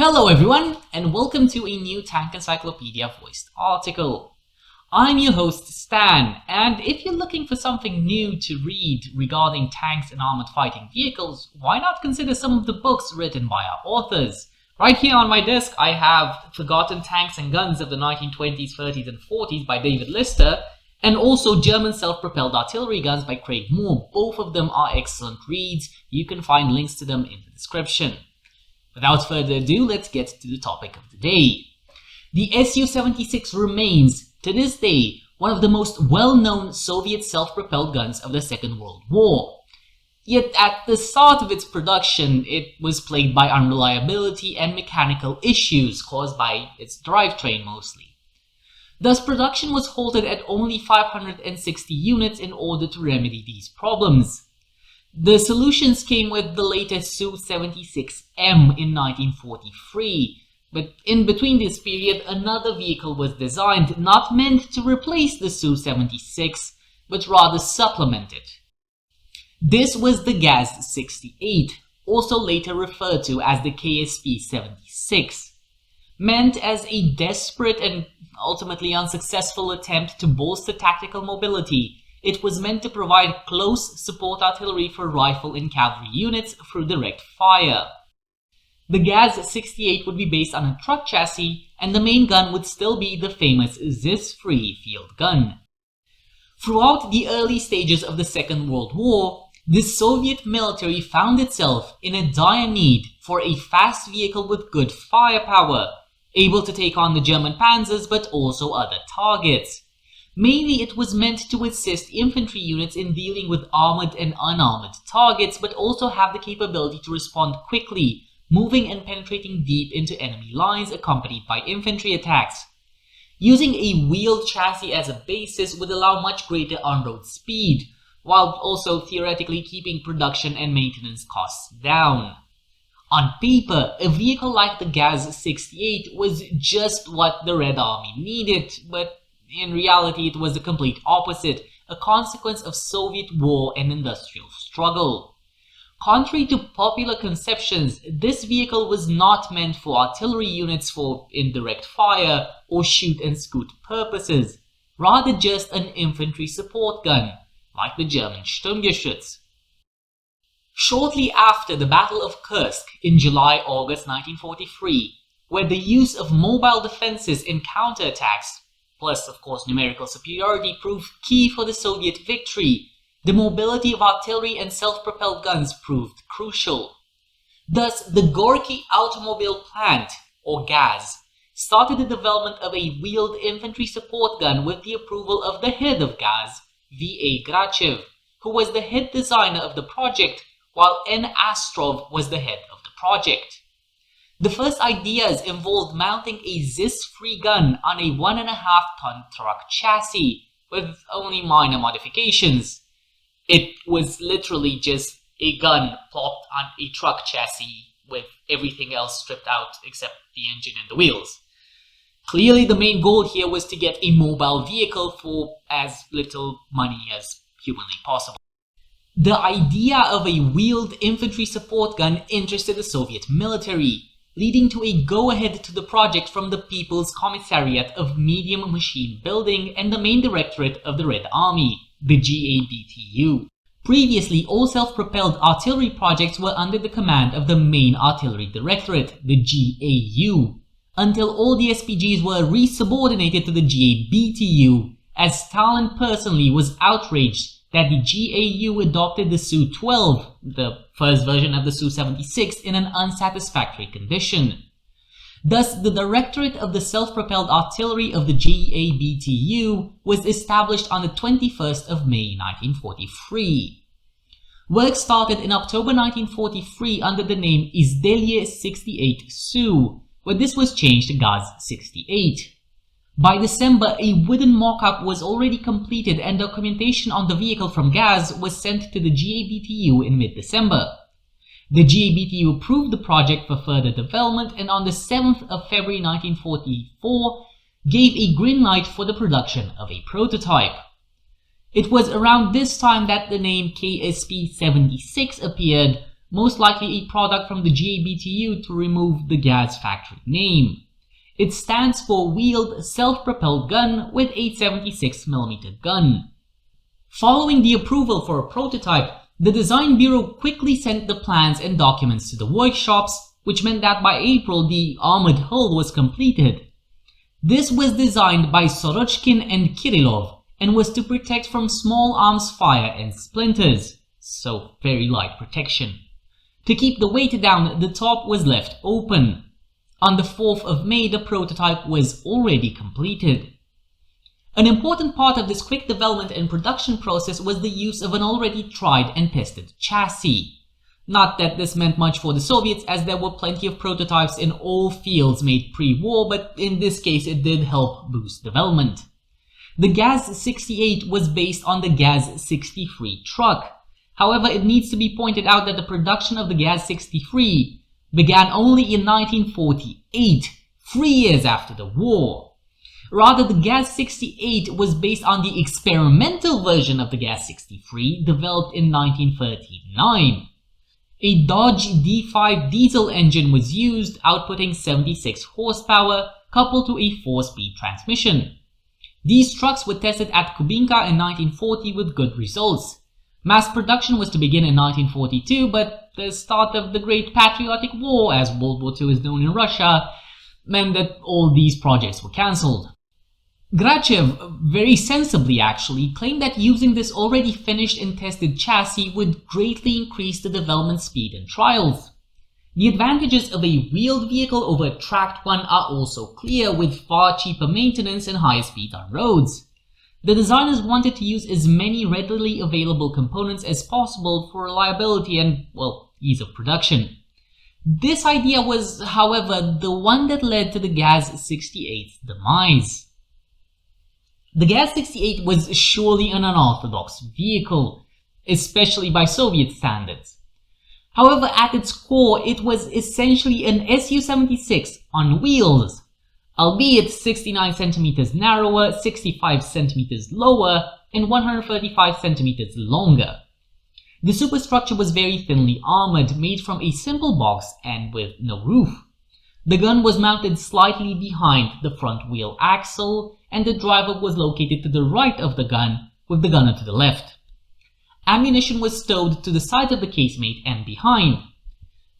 Hello everyone, and welcome to a new Tank Encyclopedia voiced article. I'm your host Stan, and if you're looking for something new to read regarding tanks and armored fighting vehicles, why not consider some of the books written by our authors? Right here on my desk I have Forgotten Tanks and Guns of the 1920s, 30s and 40s by David Lister, and also German Self-Propelled Artillery Guns by Craig Moore. Both of them are excellent reads. You can find links to them in the description. Without further ado, let's get to the topic of the day. The SU-76 remains, to this day, one of the most well-known Soviet self-propelled guns of the Second World War. Yet at the start of its production, it was plagued by unreliability and mechanical issues caused by its drivetrain mostly. Thus, production was halted at only 560 units in order to remedy these problems. The solutions came with the latest SU-76M in 1943, but in between this period another vehicle was designed, not meant to replace the SU-76, but rather supplement it. This was the GAZ-68, also later referred to as the KSP-76. Meant as a desperate and ultimately unsuccessful attempt to bolster tactical mobility, it was meant to provide close support artillery for rifle and cavalry units through direct fire. The GAZ-68 would be based on a truck chassis, and the main gun would still be the famous ZIS-free field gun. Throughout the early stages of the Second World War, the Soviet military found itself in a dire need for a fast vehicle with good firepower, able to take on the German panzers but also other targets. Mainly it was meant to assist infantry units in dealing with armored and unarmored targets, but also have the capability to respond quickly, moving and penetrating deep into enemy lines accompanied by infantry attacks. Using a wheeled chassis as a basis would allow much greater on-road speed, while also theoretically keeping production and maintenance costs down. On paper, a vehicle like the GAZ-68 was just what the Red Army needed, but in reality, it was the complete opposite, a consequence of Soviet war and industrial struggle. Contrary to popular conceptions, this vehicle was not meant for artillery units for indirect fire or shoot and scoot purposes, rather just an infantry support gun, like the German Sturmgeschütz. Shortly after the Battle of Kursk in July-August 1943, where the use of mobile defenses in counterattacks plus, of course, numerical superiority proved key for the Soviet victory, the mobility of artillery and self-propelled guns proved crucial. Thus, the Gorky Automobile Plant, or GAZ, started the development of a wheeled infantry support gun with the approval of the head of GAZ, V.A. Grachev, who was the head designer of the project, while N. Astrov was the head of the project. The first ideas involved mounting a ZIS-free gun on a 1.5-ton truck chassis, with only minor modifications. It was literally just a gun plopped on a truck chassis with everything else stripped out except the engine and the wheels. Clearly the main goal here was to get a mobile vehicle for as little money as humanly possible. The idea of a wheeled infantry support gun interested the Soviet military, leading to a go-ahead to the project from the People's Commissariat of Medium Machine Building and the main directorate of the Red Army, the GABTU. Previously, all self-propelled artillery projects were under the command of the Main Artillery Directorate, the GAU, until all the SPGs were resubordinated to the GABTU, as Stalin personally was outraged that the GAU adopted the Su-12, the first version of the Su-76, in an unsatisfactory condition. Thus, the Directorate of the Self-Propelled Artillery of the GABTU was established on the 21st of May 1943. Work started in October 1943 under the name Izdelye 68 Su, but this was changed to GAZ-68. By December, a wooden mock-up was already completed and documentation on the vehicle from GAZ was sent to the GABTU in mid-December. The GABTU approved the project for further development and on the 7th of February 1944 gave a green light for the production of a prototype. It was around this time that the name KSP-76 appeared, most likely a product from the GABTU to remove the GAZ factory name. It stands for Wheeled Self-Propelled Gun with a 76mm gun. Following the approval for a prototype, the Design Bureau quickly sent the plans and documents to the workshops, which meant that by April the armored hull was completed. This was designed by Sorochkin and Kirillov and was to protect from small arms fire and splinters, so very light protection. To keep the weight down, the top was left open. On the 4th of May, the prototype was already completed. An important part of this quick development and production process was the use of an already tried and tested chassis. Not that this meant much for the Soviets, as there were plenty of prototypes in all fields made pre-war, but in this case it did help boost development. The GAZ-68 was based on the GAZ-63 truck. However, it needs to be pointed out that the production of the GAZ-63 began only in 1948, 3 years after the war. Rather, the GAZ-68 was based on the experimental version of the GAZ-63 developed in 1939. A Dodge D5 diesel engine was used, outputting 76 horsepower, coupled to a 4-speed transmission. These trucks were tested at Kubinka in 1940 with good results. Mass production was to begin in 1942, but the start of the Great Patriotic War, as World War II is known in Russia, meant that all these projects were cancelled. Grachev, very sensibly actually, claimed that using this already finished and tested chassis would greatly increase the development speed in trials. The advantages of a wheeled vehicle over a tracked one are also clear, with far cheaper maintenance and higher speed on roads. The designers wanted to use as many readily available components as possible for reliability and, well, ease of production. This idea was, however, the one that led to the GAZ-68's demise. The GAZ-68 was surely an unorthodox vehicle, especially by Soviet standards. However, at its core, it was essentially an SU-76 on wheels, albeit 69 cm narrower, 65 cm lower, and 135 cm longer. The superstructure was very thinly armored, made from a simple box and with no roof. The gun was mounted slightly behind the front wheel axle, and the driver was located to the right of the gun, with the gunner to the left. Ammunition was stowed to the sides of the casemate and behind.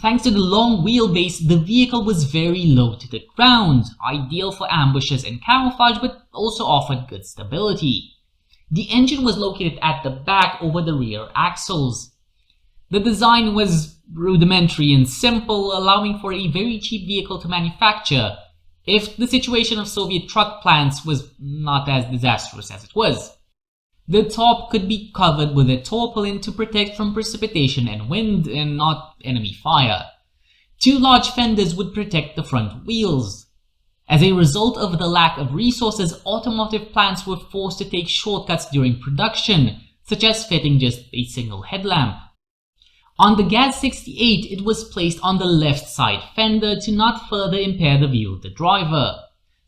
Thanks to the long wheelbase, the vehicle was very low to the ground, ideal for ambushes and camouflage, but also offered good stability. The engine was located at the back over the rear axles. The design was rudimentary and simple, allowing for a very cheap vehicle to manufacture, if the situation of Soviet truck plants was not as disastrous as it was. The top could be covered with a tarpaulin to protect from precipitation and wind and not enemy fire. 2 large fenders would protect the front wheels. As a result of the lack of resources, automotive plants were forced to take shortcuts during production, such as fitting just a single headlamp. On the GAZ-68, it was placed on the left side fender to not further impair the view of the driver.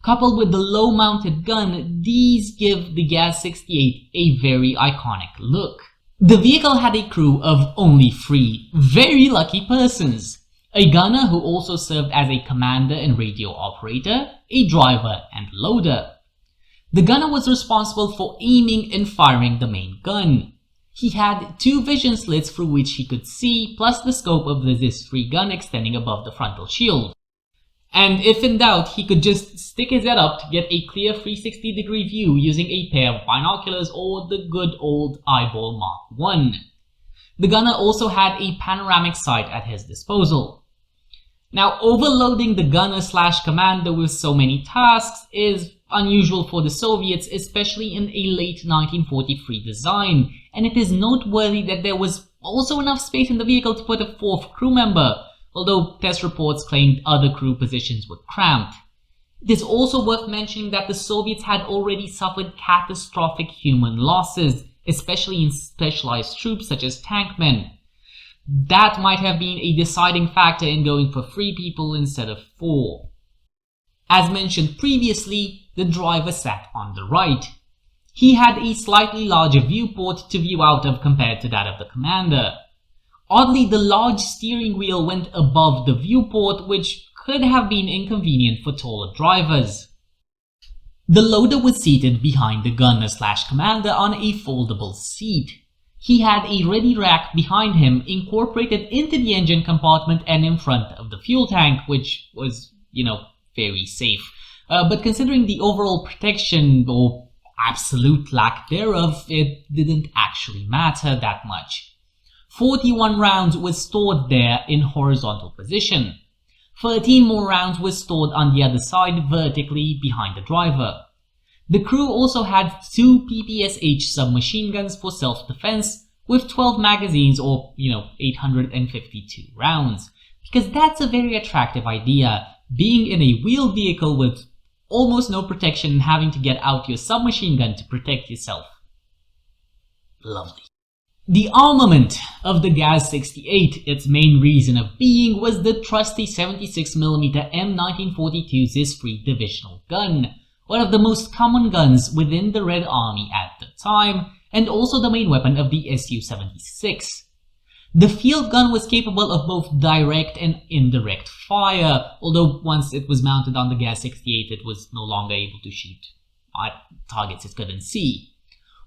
Coupled with the low-mounted gun, these give the GAZ-68 a very iconic look. The vehicle had a crew of only 3 very lucky persons: a gunner who also served as a commander and radio operator, a driver, and loader. The gunner was responsible for aiming and firing the main gun. He had 2 vision slits through which he could see, plus the scope of the ZIS-3 gun extending above the frontal shield. And if in doubt, he could just stick his head up to get a clear 360-degree view using a pair of binoculars or the good old eyeball Mark I. The gunner also had a panoramic sight at his disposal. Now, overloading the gunner/commander with so many tasks is unusual for the Soviets, especially in a late 1943 design, and it is noteworthy that there was also enough space in the vehicle to put a 4th crew member, although test reports claimed other crew positions were cramped. It is also worth mentioning that the Soviets had already suffered catastrophic human losses, especially in specialized troops such as tankmen. That might have been a deciding factor in going for 3 people instead of 4. As mentioned previously, the driver sat on the right. He had a slightly larger viewport to view out of compared to that of the commander. Oddly, the large steering wheel went above the viewport, which could have been inconvenient for taller drivers. The loader was seated behind the gunner/commander on a foldable seat. He had a ready rack behind him incorporated into the engine compartment and in front of the fuel tank, which was, very safe. But considering the overall protection or absolute lack thereof, it didn't actually matter that much. 41 rounds were stored there in horizontal position. 13 more rounds were stored on the other side vertically behind the driver. The crew also had 2 PPSH submachine guns for self-defense with 12 magazines or, 852 rounds. Because that's a very attractive idea, being in a wheeled vehicle with almost no protection and having to get out your submachine gun to protect yourself. Lovely. The armament of the GAZ-68, its main reason of being, was the trusty 76mm M1942 ZIS-free divisional gun, one of the most common guns within the Red Army at the time, and also the main weapon of the SU-76. The field gun was capable of both direct and indirect fire, although once it was mounted on the GAZ-68 it was no longer able to shoot at targets it couldn't see.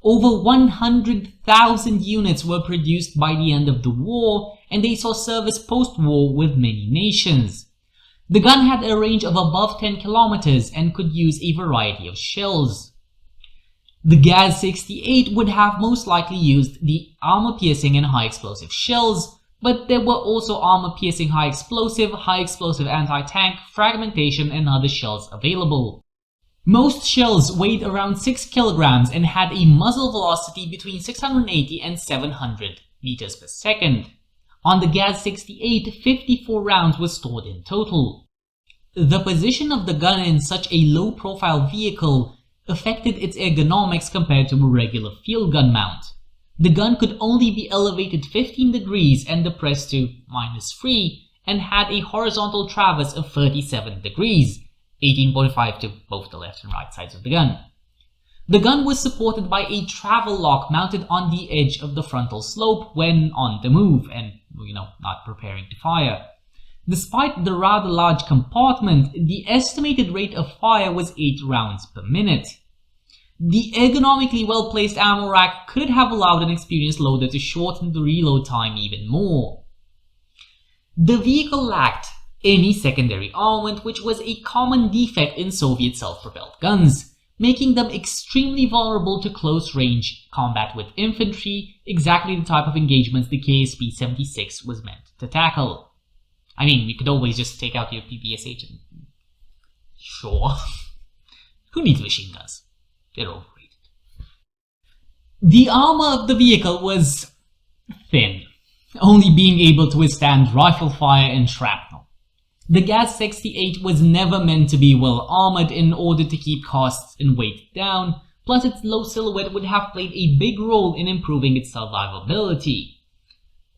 Over 100,000 units were produced by the end of the war, and they saw service post-war with many nations. The gun had a range of above 10 kilometers and could use a variety of shells. The GAZ-68 would have most likely used the armor-piercing and high-explosive shells, but there were also armor-piercing high-explosive anti-tank, fragmentation and other shells available. Most shells weighed around 6 kilograms and had a muzzle velocity between 680 and 700 meters per second. On the GAZ-68, 54 rounds were stored in total. The position of the gun in such a low-profile vehicle affected its ergonomics compared to a regular field gun mount. The gun could only be elevated 15 degrees and depressed to -3 and had a horizontal traverse of 37 degrees, 18.5 to both the left and right sides of the gun. The gun was supported by a travel lock mounted on the edge of the frontal slope when on the move and, not preparing to fire. Despite the rather large compartment, the estimated rate of fire was 8 rounds per minute. The ergonomically well-placed ammo rack could have allowed an experienced loader to shorten the reload time even more. The vehicle lacked any secondary armament, which was a common defect in Soviet self-propelled guns, making them extremely vulnerable to close-range combat with infantry, exactly the type of engagements the KSP-76 was meant to tackle. I mean, you could always just take out your PPSH and... Sure. Who needs machine guns? They're overrated. The armor of the vehicle was thin, only being able to withstand rifle fire and shrapnel. The GAZ-68 was never meant to be well armored in order to keep costs and weight down, plus its low silhouette would have played a big role in improving its survivability.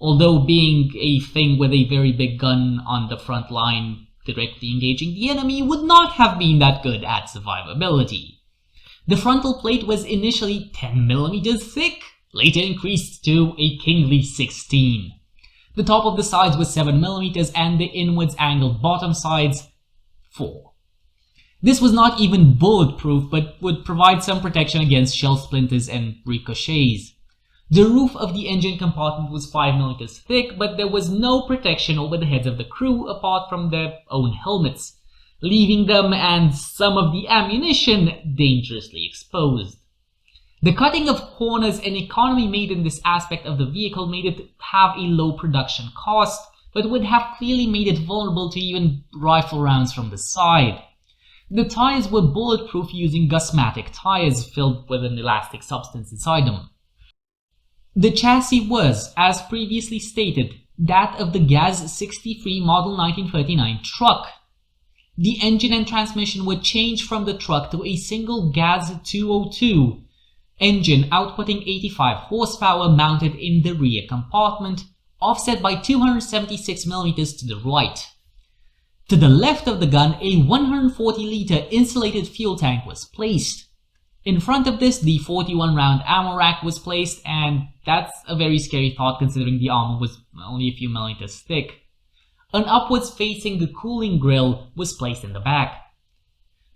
Although being a thing with a very big gun on the front line directly engaging the enemy would not have been that good at survivability. The frontal plate was initially 10mm thick, later increased to a kingly 16. The top of the sides was 7mm and the inwards angled bottom sides 4. This was not even bulletproof but would provide some protection against shell splinters and ricochets. The roof of the engine compartment was 5mm thick, but there was no protection over the heads of the crew apart from their own helmets, leaving them and some of the ammunition dangerously exposed. The cutting of corners and economy made in this aspect of the vehicle made it have a low production cost, but would have clearly made it vulnerable to even rifle rounds from the side. The tires were bulletproof using Gusmatic tires filled with an elastic substance inside them. The chassis was, as previously stated, that of the GAZ-63 Model 1939 truck. The engine and transmission were changed from the truck to a single GAZ-202 engine outputting 85 horsepower mounted in the rear compartment, offset by 276mm to the right. To the left of the gun, a 140-liter insulated fuel tank was placed. In front of this, the 41-round ammo rack was placed, and that's a very scary thought considering the armor was only a few millimeters thick. An upwards facing cooling grill was placed in the back.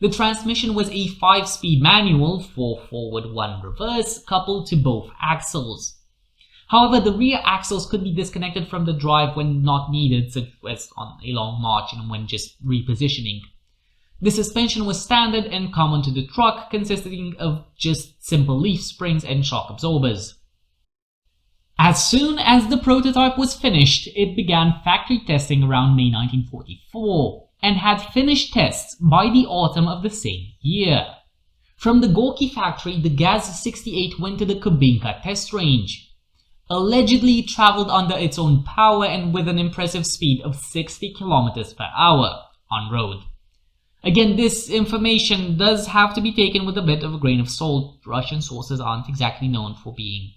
The transmission was a 5-speed manual, 4 forward, 1 reverse, coupled to both axles. However, the rear axles could be disconnected from the drive when not needed, such as on a long march and when just repositioning. The suspension was standard and common to the truck, consisting of just simple leaf springs and shock absorbers. As soon as the prototype was finished, it began factory testing around May 1944 and had finished tests by the autumn of the same year. From the Gorky factory, the GAZ-68 went to the Kubinka test range. Allegedly, it traveled under its own power and with an impressive speed of 60 km per hour on road. Again, this information does have to be taken with a bit of a grain of salt. Russian sources aren't exactly known for being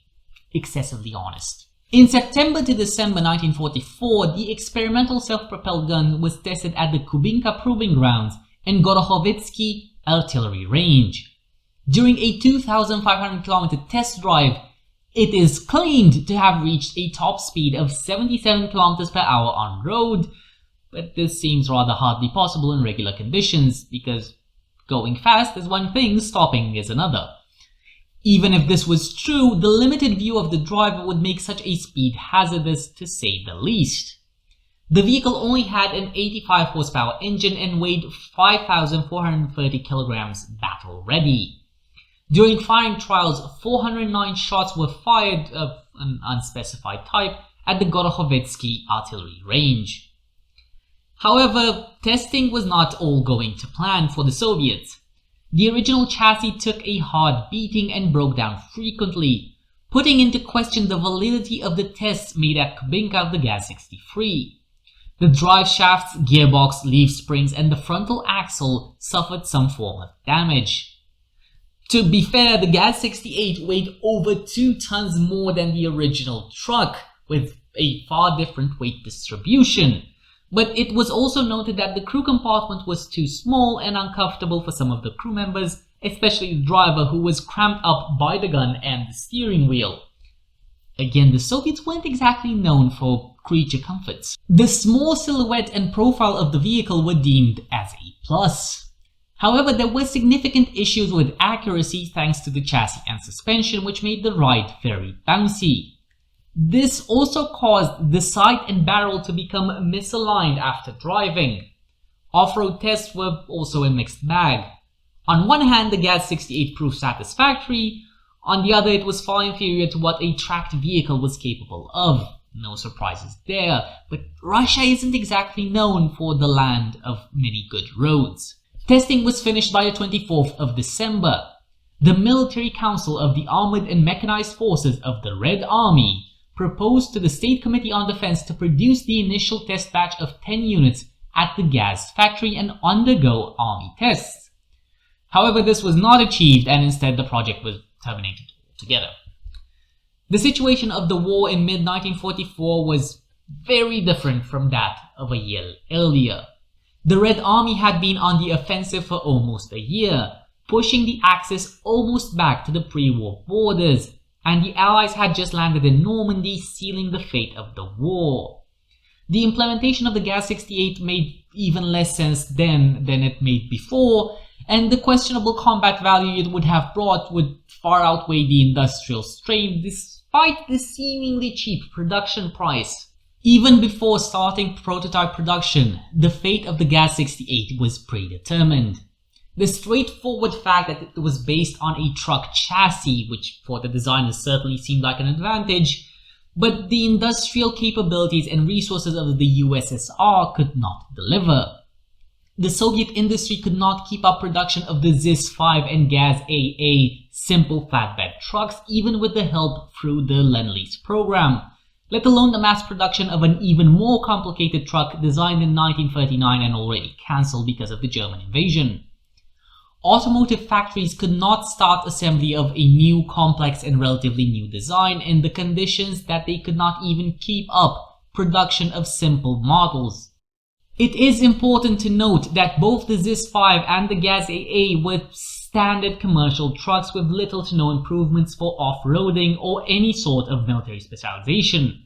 excessively honest. In September to December 1944, the experimental self-propelled gun was tested at the Kubinka Proving Grounds and Gorokhovetsky Artillery Range. During a 2,500 km test drive, it is claimed to have reached a top speed of 77 km per hour on road, but this seems rather hardly possible in regular conditions, because going fast is one thing, stopping is another. Even if this was true, the limited view of the driver would make such a speed hazardous, to say the least. The vehicle only had an 85 horsepower engine and weighed 5,430 kilograms battle ready. During firing trials, 409 shots were fired of an unspecified type at the Gorokhovetsky Artillery Range. However, testing was not all going to plan for the Soviets. The original chassis took a hard beating and broke down frequently, putting into question the validity of the tests made at Kubinka of the GAZ-63. The drive shafts, gearbox, leaf springs, and the frontal axle suffered some form of damage. To be fair, the GAZ-68 weighed over 2 tons more than the original truck, with a far different weight distribution. But it was also noted that the crew compartment was too small and uncomfortable for some of the crew members, especially the driver, who was cramped up by the gun and the steering wheel. Again, the Soviets weren't exactly known for creature comforts. The small silhouette and profile of the vehicle were deemed as a plus. However, there were significant issues with accuracy thanks to the chassis and suspension, which made the ride very bouncy. This also caused the sight and barrel to become misaligned after driving. Off-road tests were also a mixed bag. On one hand, the GAZ-68 proved satisfactory. On the other, it was far inferior to what a tracked vehicle was capable of. No surprises there, but Russia isn't exactly known for the land of many good roads. Testing was finished by the 24th of December. The Military Council of the Armored and Mechanized Forces of the Red Army proposed to the State Committee on Defense to produce the initial test batch of 10 units at the GAZ factory and undergo Army tests. However, this was not achieved, and instead the project was terminated altogether. The situation of the war in mid-1944 was very different from that of a year earlier. The Red Army had been on the offensive for almost a year, pushing the Axis almost back to the pre-war borders, and the Allies had just landed in Normandy, sealing the fate of the war. The implementation of the GAZ-68 made even less sense then than it made before, and the questionable combat value it would have brought would far outweigh the industrial strain despite the seemingly cheap production price. Even before starting prototype production, the fate of the GAZ-68 was predetermined. The straightforward fact that it was based on a truck chassis, which for the designers certainly seemed like an advantage, but the industrial capabilities and resources of the USSR could not deliver. The Soviet industry could not keep up production of the ZIS-5 and GAZ-AA simple flatbed trucks, even with the help through the Lend-Lease program, let alone the mass production of an even more complicated truck designed in 1939 and already cancelled because of the German invasion. Automotive factories could not start assembly of a new, complex and relatively new design in the conditions that they could not even keep up production of simple models. It is important to note that both the ZIS-5 and the GAZ-68 were standard commercial trucks with little to no improvements for off-roading or any sort of military specialization.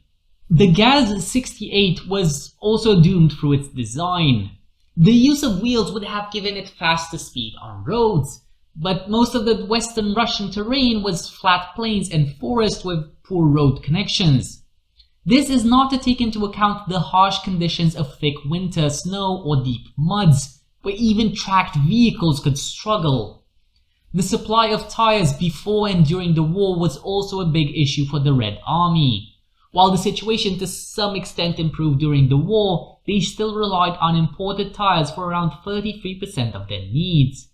The GAZ-68 was also doomed through its design. The use of wheels would have given it faster speed on roads, but most of the Western Russian terrain was flat plains and forest with poor road connections. This is not to take into account the harsh conditions of thick winter snow or deep muds, where even tracked vehicles could struggle. The supply of tires before and during the war was also a big issue for the Red Army. While the situation to some extent improved during the war, they still relied on imported tires for around 33% of their needs.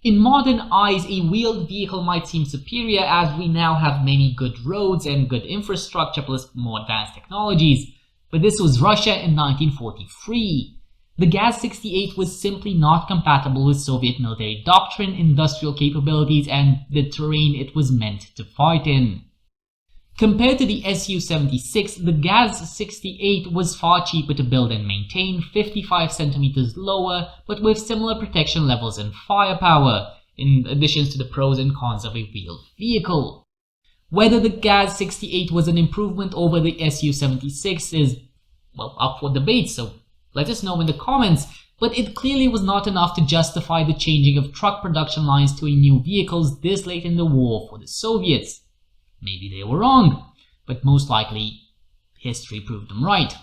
In modern eyes, a wheeled vehicle might seem superior as we now have many good roads and good infrastructure plus more advanced technologies, but this was Russia in 1943. The GAZ-68 was simply not compatible with Soviet military doctrine, industrial capabilities, and the terrain it was meant to fight in. Compared to the SU-76, the GAZ-68 was far cheaper to build and maintain, 55 centimeters lower, but with similar protection levels and firepower, in addition to the pros and cons of a wheeled vehicle. Whether the GAZ-68 was an improvement over the SU-76 is, well, up for debate, so let us know in the comments, but it clearly was not enough to justify the changing of truck production lines to new vehicles this late in the war for the Soviets. Maybe they were wrong, but most likely history proved them right.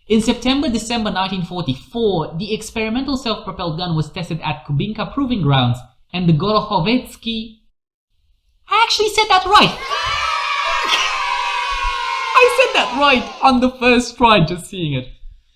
In September-December 1944, the experimental self-propelled gun was tested at Kubinka Proving Grounds, and the Gorokhovetsky... I actually said that right! I said that right on the first try, just seeing it.